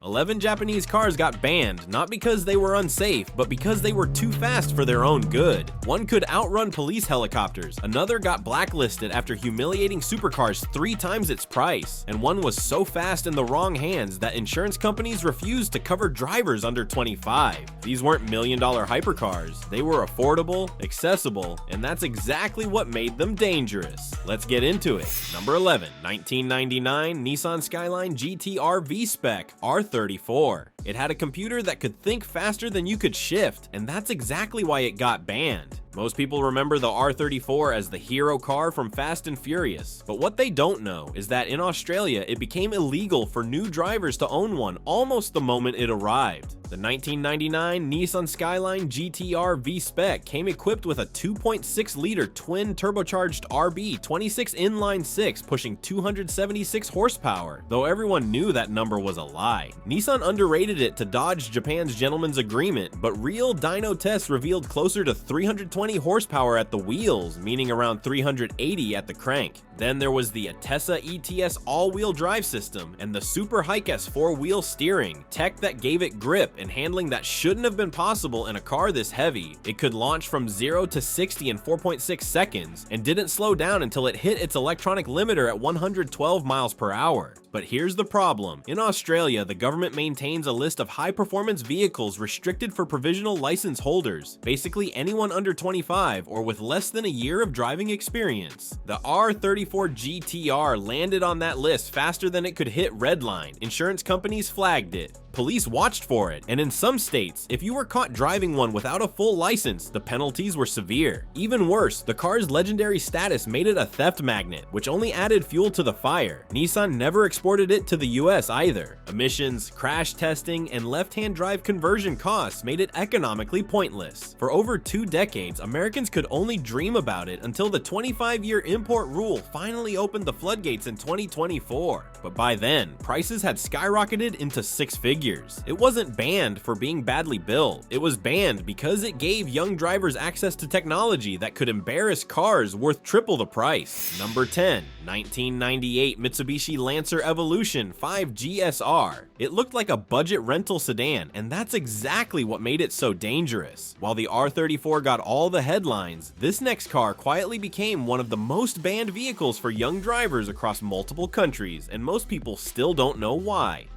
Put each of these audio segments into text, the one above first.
11 Japanese cars got banned, not because they were unsafe, but because they were too fast for their own good. One could outrun police helicopters, another got blacklisted after humiliating supercars 3 times its price, and one was so fast in the wrong hands that insurance companies refused to cover drivers under 25. These weren't million-dollar hypercars, they were affordable, accessible, and that's exactly what made them dangerous. Let's get into it. Number 11, 1999 Nissan Skyline GT-R V-Spec R34. It had a computer that could think faster than you could shift, and that's exactly why it got banned. Most people remember the R34 as the hero car from Fast and Furious, but what they don't know is that in Australia it became illegal for new drivers to own one almost the moment it arrived. The 1999 Nissan Skyline GT-R V-Spec came equipped with a 2.6-liter twin turbocharged RB 26 inline 6 pushing 276 horsepower, though everyone knew that number was a lie. Nissan underrated it to dodge Japan's gentleman's agreement, but real dyno tests revealed closer to 320 horsepower at the wheels, meaning around 380 at the crank. Then there was the Atessa ETS all-wheel drive system and the Super Hike S 4-wheel steering, tech that gave it grip and handling that shouldn't have been possible in a car this heavy. It could launch from 0 to 60 in 4.6 seconds and didn't slow down until it hit its electronic limiter at 112 miles per hour. But here's the problem. In Australia, the government maintains a list of high-performance vehicles restricted for provisional license holders, basically anyone under 25 or with less than a year of driving experience. The R34 GT-R landed on that list faster than it could hit redline. Insurance companies flagged it. Police watched for it, and in some states, if you were caught driving one without a full license, the penalties were severe. Even worse, the car's legendary status made it a theft magnet, which only added fuel to the fire. Nissan never exported it to the US either. Emissions, crash testing, and left-hand drive conversion costs made it economically pointless. For over 2 decades, Americans could only dream about it until the 25-year import rule finally opened the floodgates in 2024. But by then, prices had skyrocketed into 6 figures. It wasn't banned for being badly built. It was banned because it gave young drivers access to technology that could embarrass cars worth triple the price. Number 10, 1998 Mitsubishi Lancer Evolution 5 GSR. It looked like a budget rental sedan, and that's exactly what made it so dangerous. While the R34 got all the headlines, this next car quietly became one of the most banned vehicles for young drivers across multiple countries, and most people still don't know why.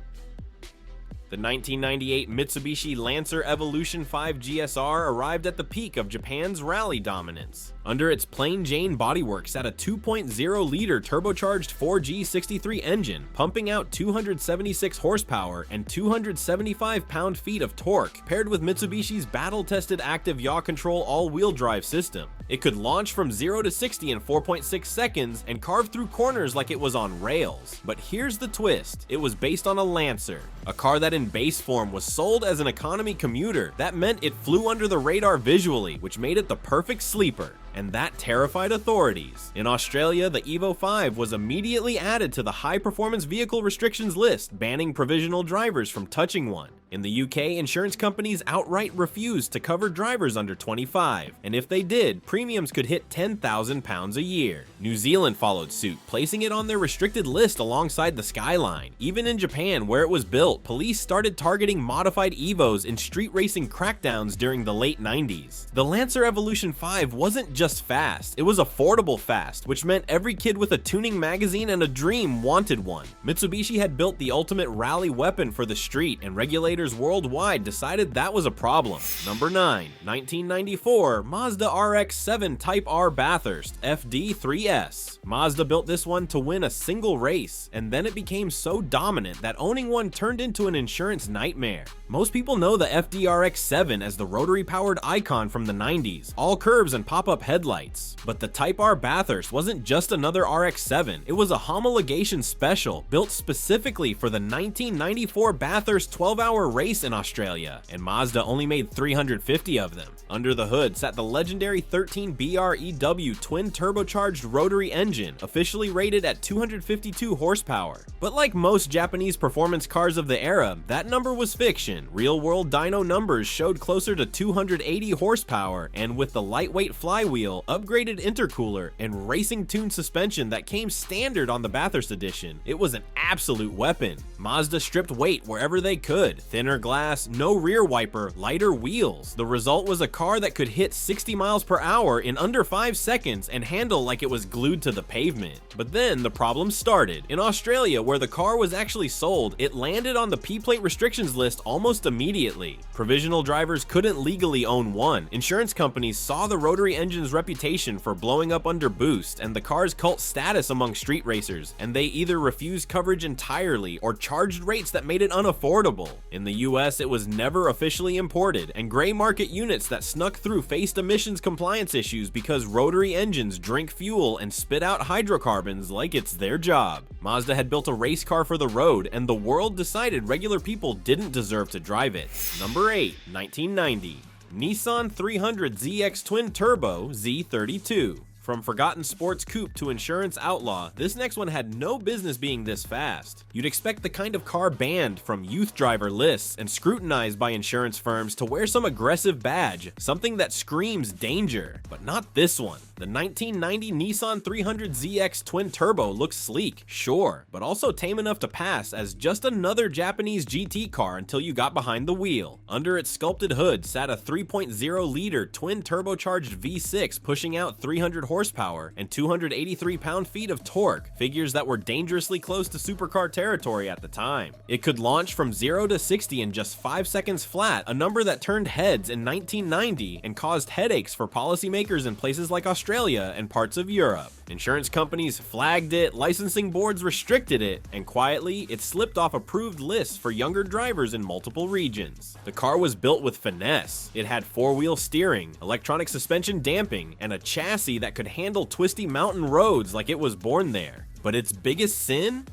The 1998 Mitsubishi Lancer Evolution 5 GSR arrived at the peak of Japan's rally dominance. Under its plain Jane bodywork sat a 2.0-liter turbocharged 4G63 engine, pumping out 276 horsepower and 275 pound-feet of torque, paired with Mitsubishi's battle-tested active yaw control all-wheel drive system. It could launch from 0 to 60 in 4.6 seconds and carve through corners like it was on rails. But here's the twist. It was based on a Lancer, a car that in base form was sold as an economy commuter. That meant it flew under the radar visually, which made it the perfect sleeper. And that terrified authorities. In Australia, the Evo V was immediately added to the high-performance vehicle restrictions list, banning provisional drivers from touching one. In the UK, insurance companies outright refused to cover drivers under 25, and if they did, premiums could hit £10,000 a year. New Zealand followed suit, placing it on their restricted list alongside the Skyline. Even in Japan, where it was built, police started targeting modified Evos in street racing crackdowns during the late 90s. The Lancer Evolution 5 wasn't just fast, it was affordable fast, which meant every kid with a tuning magazine and a dream wanted one. Mitsubishi had built the ultimate rally weapon for the street, and regulators worldwide decided that was a problem. Number 9, 1994 Mazda RX-7 Type R Bathurst FD3S. Mazda built this one to win a single race, and then it became so dominant that owning one turned into an insurance nightmare. Most people know the FD-RX-7 as the rotary-powered icon from the 90s, all curves and pop-up headlights. But the Type R Bathurst wasn't just another RX-7, it was a homologation special, built specifically for the 1994 Bathurst 12-hour race in Australia, and Mazda only made 350 of them. Under the hood sat the legendary 13BR-EW twin-turbocharged rotary engine, officially rated at 252 horsepower. But like most Japanese performance cars of the era, that number was fiction. Real-world dyno numbers showed closer to 280 horsepower, and with the lightweight flywheel, upgraded intercooler, and racing-tuned suspension that came standard on the Bathurst edition, it was an absolute weapon. Mazda stripped weight wherever they could. Thinner glass, no rear wiper, lighter wheels. The result was a car that could hit 60 miles per hour in under 5 seconds and handle like it was glued to the pavement. But then the problem started. In Australia, where the car was actually sold, it landed on the P-plate restrictions list almost immediately. Provisional drivers couldn't legally own one. Insurance companies saw the rotary engine's reputation for blowing up under boost and the car's cult status among street racers, and they either refused coverage entirely or charged rates that made it unaffordable. In the US, it was never officially imported, and gray market units that snuck through faced emissions compliance issues because rotary engines drink fuel and spit out hydrocarbons like it's their job. Mazda had built a race car for the road, and the world decided regular people didn't deserve to drive it. Number 8, 1990. Nissan 300ZX Twin Turbo Z32. From forgotten sports coupe to insurance outlaw, this next one had no business being this fast. You'd expect the kind of car banned from youth driver lists and scrutinized by insurance firms to wear some aggressive badge, something that screams danger, but not this one. The 1990 Nissan 300ZX Twin Turbo looks sleek, sure, but also tame enough to pass as just another Japanese GT car until you got behind the wheel. Under its sculpted hood sat a 3.0-liter twin turbocharged V6 pushing out 300 horsepower and 283 pound-feet of torque, figures that were dangerously close to supercar territory at the time. It could launch from 0 to 60 in just 5 seconds flat, a number that turned heads in 1990 and caused headaches for policymakers in places like Australia and parts of Europe. Insurance companies flagged it, licensing boards restricted it, and quietly, it slipped off approved lists for younger drivers in multiple regions. The car was built with finesse. It had four-wheel steering, electronic suspension damping, and a chassis that could handle twisty mountain roads like it was born there. But its biggest sin?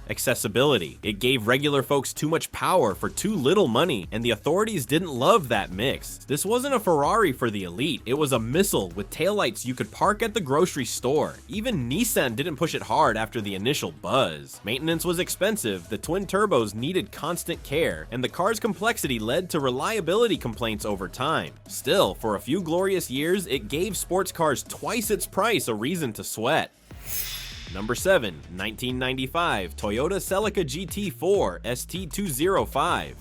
Accessibility. It gave regular folks too much power for too little money, and the authorities didn't love that mix. This wasn't a Ferrari for the elite, it was a missile with taillights you could park at the grocery store. Even Nissan didn't push it hard after the initial buzz. Maintenance was expensive, the twin turbos needed constant care, and the car's complexity led to reliability complaints over time. Still, for a few glorious years, it gave sports cars twice its price a reason to sweat. Number 7, 1995 Toyota Celica GT-4 ST205.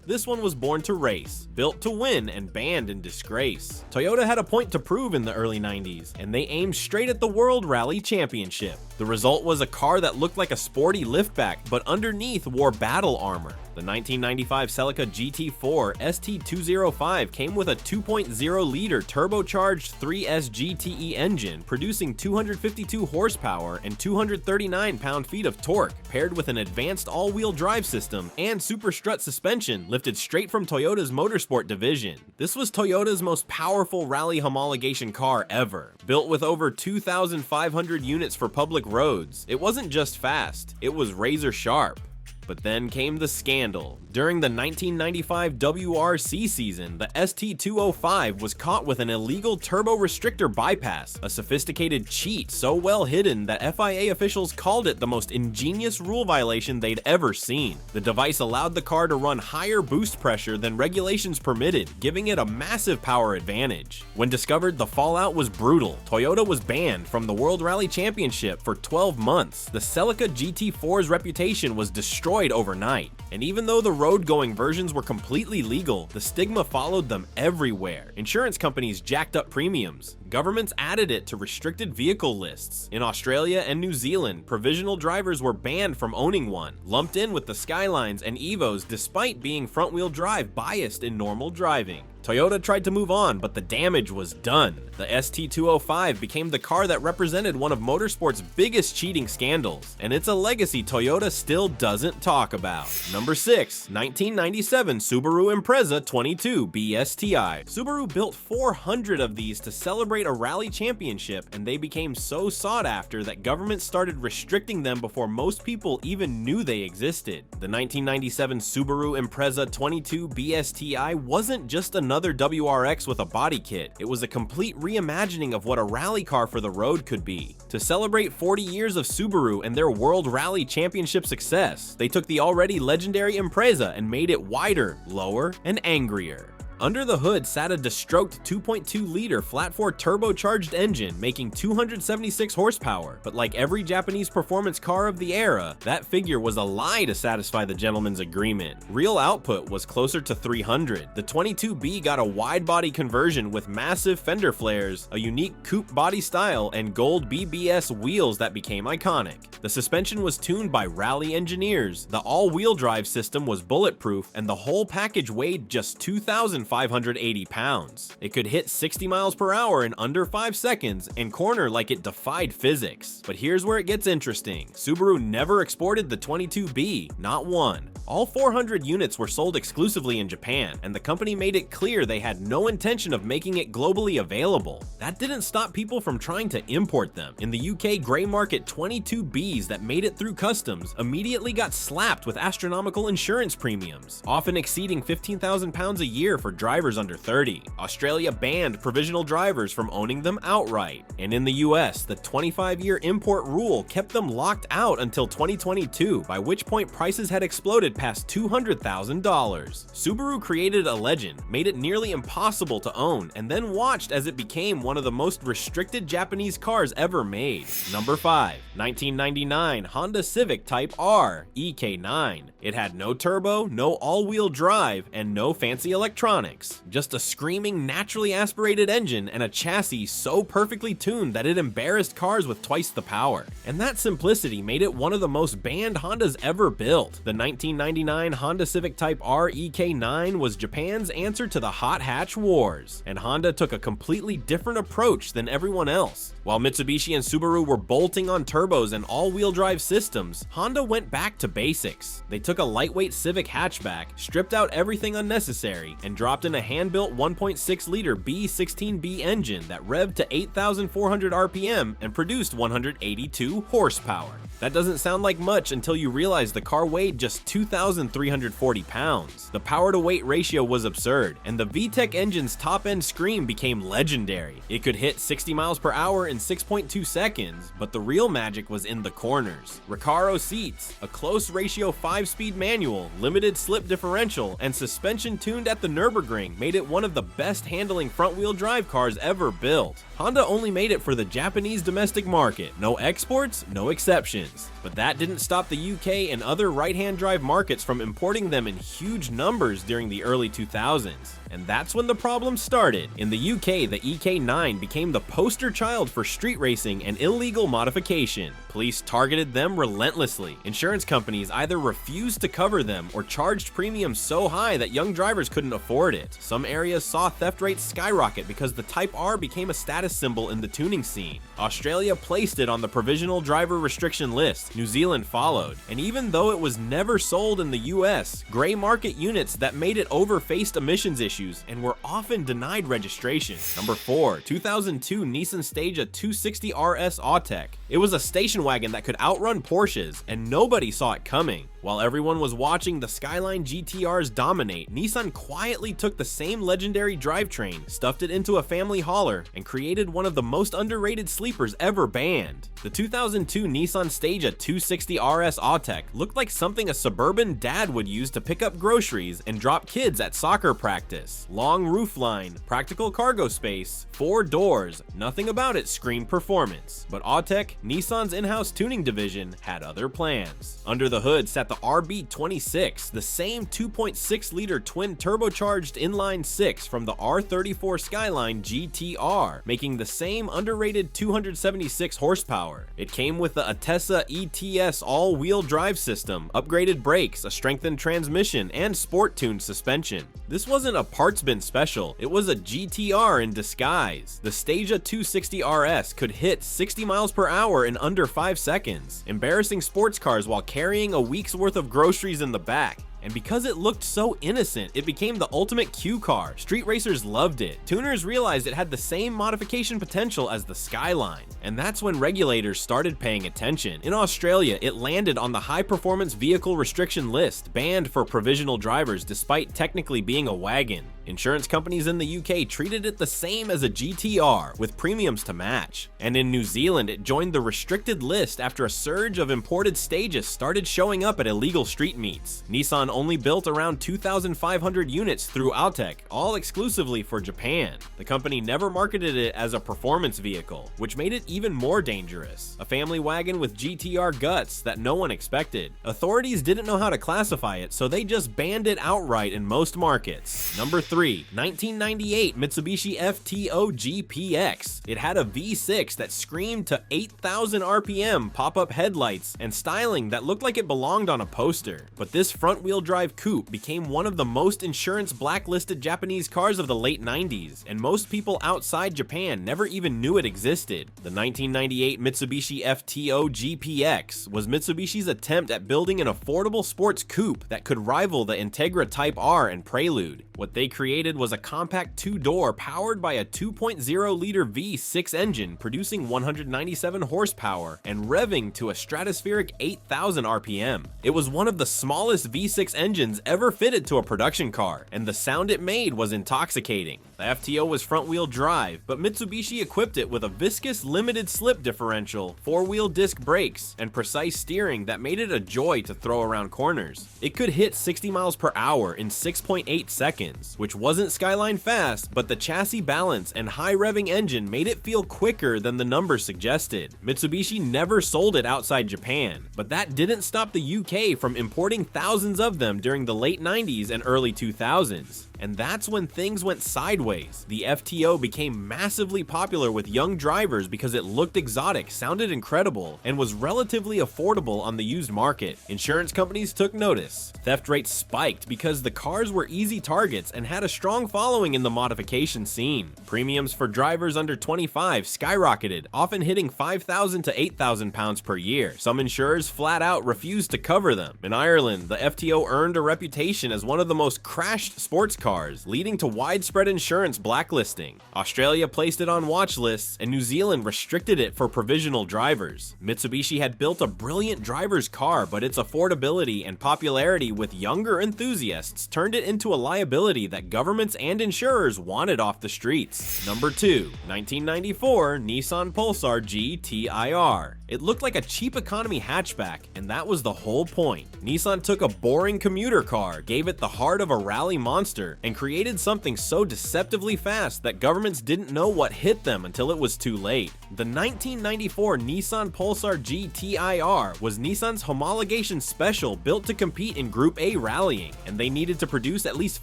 This one was born to race, built to win, and banned in disgrace. Toyota had a point to prove in the early 90s, and they aimed straight at the World Rally Championship. The result was a car that looked like a sporty liftback, but underneath wore battle armor. The 1995 Celica GT-4 ST205 came with a 2.0-liter turbocharged 3S GTE engine, producing 252 horsepower and 239 pound-feet of torque, paired with an advanced all-wheel drive system and super strut suspension lifted straight from Toyota's motorsport division. This was Toyota's most powerful rally homologation car ever. Built with over 2,500 units for public roads, it wasn't just fast, it was razor sharp. But then came the scandal. During the 1995 WRC season, the ST205 was caught with an illegal turbo restrictor bypass, a sophisticated cheat so well hidden that FIA officials called it the most ingenious rule violation they'd ever seen. The device allowed the car to run higher boost pressure than regulations permitted, giving it a massive power advantage. When discovered, the fallout was brutal. Toyota was banned from the World Rally Championship for 12 months. The Celica GT4's reputation was destroyed overnight, and even though the road-going versions were completely legal, the stigma followed them everywhere. Insurance companies jacked up premiums. Governments added it to restricted vehicle lists. In Australia and New Zealand, provisional drivers were banned from owning one, lumped in with the Skylines and Evos despite being front-wheel drive biased in normal driving. Toyota tried to move on, but the damage was done. The ST205 became the car that represented one of motorsport's biggest cheating scandals, and it's a legacy Toyota still doesn't talk about. Number 6. 1997 Subaru Impreza 22 BSTI. Subaru built 400 of these to celebrate a rally championship, and they became so sought after that governments started restricting them before most people even knew they existed. The 1997 Subaru Impreza 22 BSTI wasn't just another WRX with a body kit, it was a complete reimagining of what a rally car for the road could be. To celebrate 40 years of Subaru and their World Rally Championship success, they took the already legendary Impreza and made it wider, lower, and angrier. Under the hood sat a destroked 2.2-liter flat-4 turbocharged engine making 276 horsepower, but like every Japanese performance car of the era, that figure was a lie to satisfy the gentleman's agreement. Real output was closer to 300. The 22B got a wide-body conversion with massive fender flares, a unique coupe body style, and gold BBS wheels that became iconic. The suspension was tuned by rally engineers, the all-wheel drive system was bulletproof, and the whole package weighed just 2,580 pounds. It could hit 60 miles per hour in under 5 seconds and corner like it defied physics. But here's where it gets interesting. Subaru never exported the 22B, not one. All 400 units were sold exclusively in Japan, and the company made it clear they had no intention of making it globally available. That didn't stop people from trying to import them. In the UK, grey market 22Bs that made it through customs immediately got slapped with astronomical insurance premiums, often exceeding £15,000 a year for drivers under 30. Australia banned provisional drivers from owning them outright. And in the US, the 25-year import rule kept them locked out until 2022, by which point prices had exploded past $200,000. Subaru created a legend, made it nearly impossible to own, and then watched as it became one of the most restricted Japanese cars ever made. Number 5. 1999 Honda Civic Type R EK9. It had no turbo, no all-wheel drive, and no fancy electronics. Just a screaming, naturally aspirated engine and a chassis so perfectly tuned that it embarrassed cars with twice the power. And that simplicity made it one of the most banned Hondas ever built. The 1999 Honda Civic Type R EK9 was Japan's answer to the hot hatch wars, and Honda took a completely different approach than everyone else. While Mitsubishi and Subaru were bolting on turbos and all-wheel drive systems, Honda went back to basics. They took a lightweight Civic hatchback, stripped out everything unnecessary, and dropped in a hand-built 1.6-liter B16B engine that revved to 8,400 RPM and produced 182 horsepower. That doesn't sound like much until you realize the car weighed just 2,340 pounds. The power-to-weight ratio was absurd, and the VTEC engine's top-end scream became legendary. It could hit 60 miles per hour in 6.2 seconds, but the real magic was in the corners. Recaro seats, a close ratio 5-speed manual, limited slip differential, and suspension tuned at the Nürburgring made it one of the best handling front-wheel drive cars ever built. Honda only made it for the Japanese domestic market. No exports, no exceptions. But that didn't stop the UK and other right-hand drive markets from importing them in huge numbers during the early 2000s. And that's when the problem started. In the UK, the EK9 became the poster child for street racing and illegal modification. Police targeted them relentlessly. Insurance companies either refused to cover them or charged premiums so high that young drivers couldn't afford it. Some areas saw theft rates skyrocket because the Type R became a status symbol in the tuning scene. Australia placed it on the provisional driver restriction list. New Zealand followed. And even though it was never sold in the US, gray market units that made it over faced emissions issues and were often denied registration. Number 4. 2002 Nissan Stagea 260 RS Autech. It was a station wagon that could outrun Porsches, and nobody saw it coming. While everyone was watching the Skyline GT-Rs dominate, Nissan quietly took the same legendary drivetrain, stuffed it into a family hauler, and created one of the most underrated sleepers ever banned. The 2002 Nissan Stagea 260 RS Autech looked like something a suburban dad would use to pick up groceries and drop kids at soccer practice. Long roofline, practical cargo space, 4 doors, nothing about it screamed performance. But Autech, Nissan's in-house tuning division, had other plans. Under the hood sat the RB26, the same 2.6-liter twin turbocharged inline-six from the R34 Skyline GT-R, making the same underrated 276 horsepower. It came with the Atessa ETS all-wheel drive system, upgraded brakes, a strengthened transmission, and sport-tuned suspension. This wasn't a parts bin special, it was a GT-R in disguise. The Stagea 260 RS could hit 60 miles per hour in under 5 seconds, embarrassing sports cars while carrying a week's worth of groceries in the back. And because it looked so innocent, it became the ultimate Q car. Street racers loved it. Tuners realized it had the same modification potential as the Skyline. And that's when regulators started paying attention. In Australia, it landed on the high performance vehicle restriction list, banned for provisional drivers despite technically being a wagon. Insurance companies in the UK treated it the same as a GT-R, with premiums to match. And in New Zealand, it joined the restricted list after a surge of imported Stages started showing up at illegal street meets. Nissan only built around 2,500 units through Autech, all exclusively for Japan. The company never marketed it as a performance vehicle, which made it even more dangerous. A family wagon with GT-R guts that no one expected. Authorities didn't know how to classify it, so they just banned it outright in most markets. Number 3, 1998 Mitsubishi FTO GPX. It had a V6 that screamed to 8,000 RPM pop-up headlights and styling that looked like it belonged on a poster. But this front-wheel drive coupe became one of the most insurance blacklisted Japanese cars of the late 90s, and most people outside Japan never even knew it existed. The 1998 Mitsubishi FTO GPX was Mitsubishi's attempt at building an affordable sports coupe that could rival the Integra Type R and Prelude. What they created was a compact two-door powered by a 2.0-liter V6 engine producing 197 horsepower and revving to a stratospheric 8,000 RPM. It was one of the smallest V6 engines ever fitted to a production car, and the sound it made was intoxicating. The FTO was front-wheel drive, but Mitsubishi equipped it with a viscous limited slip differential, 4-wheel disc brakes, and precise steering that made it a joy to throw around corners. It could hit 60 miles per hour in 6.8 seconds, which wasn't Skyline fast, but the chassis balance and high revving engine made it feel quicker than the numbers suggested. Mitsubishi never sold it outside Japan, but that didn't stop the UK from importing thousands of them during the late 90s and early 2000s. And that's when things went sideways. The FTO became massively popular with young drivers because it looked exotic, sounded incredible, and was relatively affordable on the used market. Insurance companies took notice. Theft rates spiked because the cars were easy targets and had a strong following in the modification scene. Premiums for drivers under 25 skyrocketed, often hitting 5,000 to 8,000 pounds per year. Some insurers flat out refused to cover them. In Ireland, the FTO earned a reputation as one of the most crashed sports cars, leading to widespread insurance blacklisting. Australia placed it on watch lists, and New Zealand restricted it for provisional drivers. Mitsubishi had built a brilliant driver's car, but its affordability and popularity with younger enthusiasts turned it into a liability that governments and insurers wanted off the streets. Number 2, 1994 Nissan Pulsar GTI-R. It looked like a cheap economy hatchback, and that was the whole point. Nissan took a boring commuter car, gave it the heart of a rally monster, and created something so deceptively fast that governments didn't know what hit them until it was too late. The 1994 Nissan Pulsar GTI-R was Nissan's homologation special built to compete in Group A rallying, and they needed to produce at least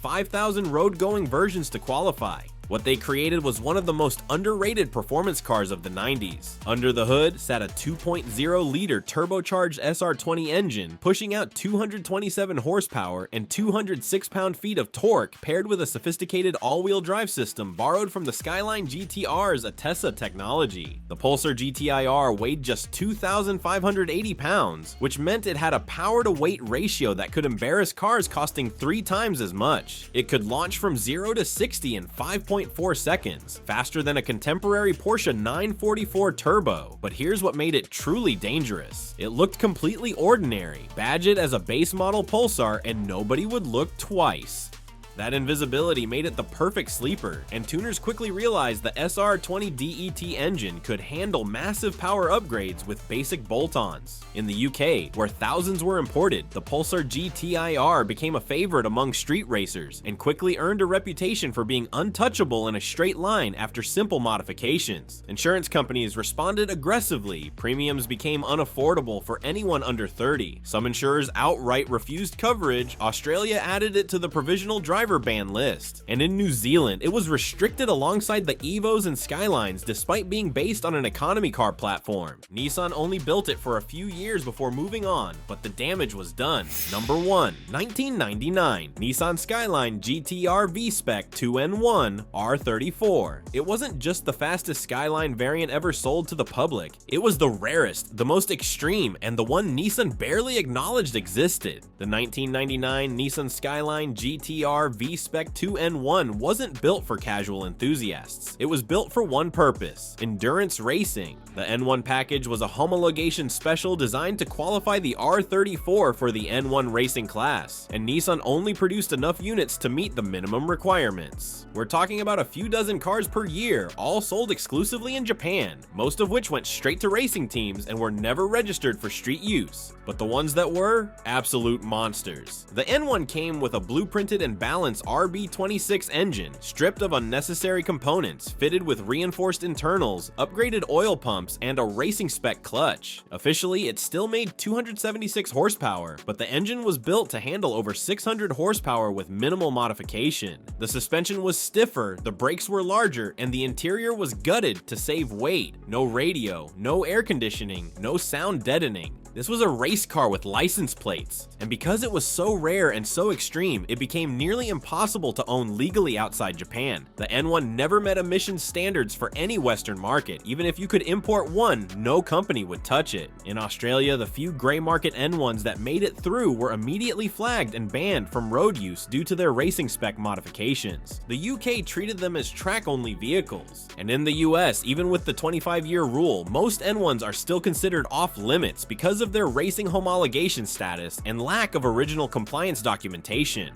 5,000 road-going versions to qualify. What they created was one of the most underrated performance cars of the 90s. Under the hood sat a 2.0-liter turbocharged SR20 engine, pushing out 227 horsepower and 206 pound-feet of torque, paired with a sophisticated all-wheel drive system borrowed from the Skyline GT-R's Atessa technology. The Pulsar GTI-R weighed just 2,580 pounds, which meant it had a power-to-weight ratio that could embarrass cars costing 3 times as much. It could launch from 0 to 60 in 5.4 seconds, faster than a contemporary Porsche 944 Turbo. But here's what made it truly dangerous. It looked completely ordinary. Badge it as a base model Pulsar and nobody would look twice. That invisibility made it the perfect sleeper, and tuners quickly realized the SR20DET engine could handle massive power upgrades with basic bolt-ons. In the UK, where thousands were imported, the Pulsar GTI-R became a favorite among street racers, and quickly earned a reputation for being untouchable in a straight line after simple modifications. Insurance companies responded aggressively, premiums became unaffordable for anyone under 30. Some insurers outright refused coverage, Australia added it to the provisional driver ban list, and in New Zealand, it was restricted alongside the Evos and Skylines despite being based on an economy car platform. Nissan only built it for a few years before moving on, but the damage was done. Number 1. 1999 Nissan Skyline GT-R V-Spec 2N1 R34. It wasn't just the fastest Skyline variant ever sold to the public, it was the rarest, the most extreme, and the one Nissan barely acknowledged existed. The 1999 Nissan Skyline GT-R V-Spec 2N1 wasn't built for casual enthusiasts. It was built for one purpose: endurance racing. The N1 package was a homologation special designed to qualify the R34 for the N1 racing class, and Nissan only produced enough units to meet the minimum requirements. We're talking about a few dozen cars per year, all sold exclusively in Japan, most of which went straight to racing teams and were never registered for street use. But the ones that were, absolute monsters. The N1 came with a blueprinted and balanced RB26 engine, stripped of unnecessary components, fitted with reinforced internals, upgraded oil pumps, and a racing spec clutch. Officially, it still made 276 horsepower, but the engine was built to handle over 600 horsepower with minimal modification. The suspension was stiffer, the brakes were larger, and the interior was gutted to save weight. No radio, no air conditioning, no sound deadening. This was a race car with license plates, and because it was so rare and so extreme, it became nearly impossible to own legally outside Japan. The N1 never met emissions standards for any Western market. Even if you could import one, no company would touch it. In Australia, the few grey market N1s that made it through were immediately flagged and banned from road use due to their racing spec modifications. The UK treated them as track-only vehicles. And in the US, even with the 25-year rule, most N1s are still considered off-limits because of their racing homologation status and lack of original compliance documentation.